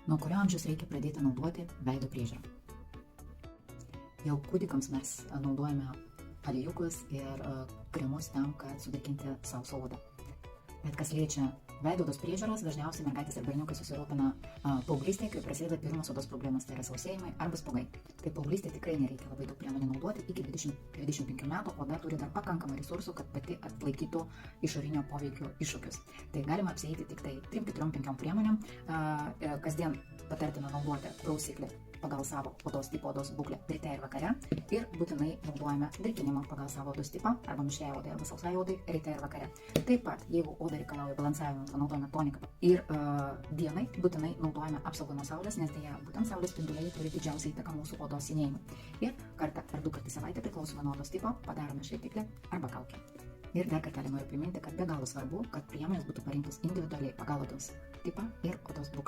Nuo kurio amžiaus reikia pradėti naudoti veido priežiūrą? Jau kūdikiams mes naudojame aliejus ir kremus tam, kad sudarkinti savo odą. Bet kas liečia veido odos priežiūros, dažniausiai mergaitės ir berniukai susirūpina paauglystėje, kai prasideda pirmos odos problemas, tai yra sausėjimai arba spuogai. Tai paauglystėje tikrai nereikia labai daug priemonių naudoti, iki 20-25 metų oda turi dar pakankamai resursų, kad pati atlaikytų išorinio poveikio iššūkius. Tai galima apsieiti tik tai 3-4-5 priemonėm. Kasdien patartina naudoti prausiklį pagal savo odos tipo, odos būklę ryte ir vakare, ir būtinai naudojame drėkinimą pagal savo odos tipą arba mišriai odai arba sausai odai ryte ir vakare. Taip pat, jeigu oda reikalauja balansavimo, naudojame toniką ir dienai būtinai naudojame apsaugą nuo saulės, nes dėja būtent saulės spinduliai turi didžiausią įtaką mūsų odos senėjimui. Ir kartą ar 2 kartus į savaitę, priklausomai nuo odos tipo, padarome šveitiklį arba kaukę. Ir dar kartelį noriu priminti, kad be galo svarbu, kad priemonės būtų parinktos individualiai pagal odos tipą ir odos būklę.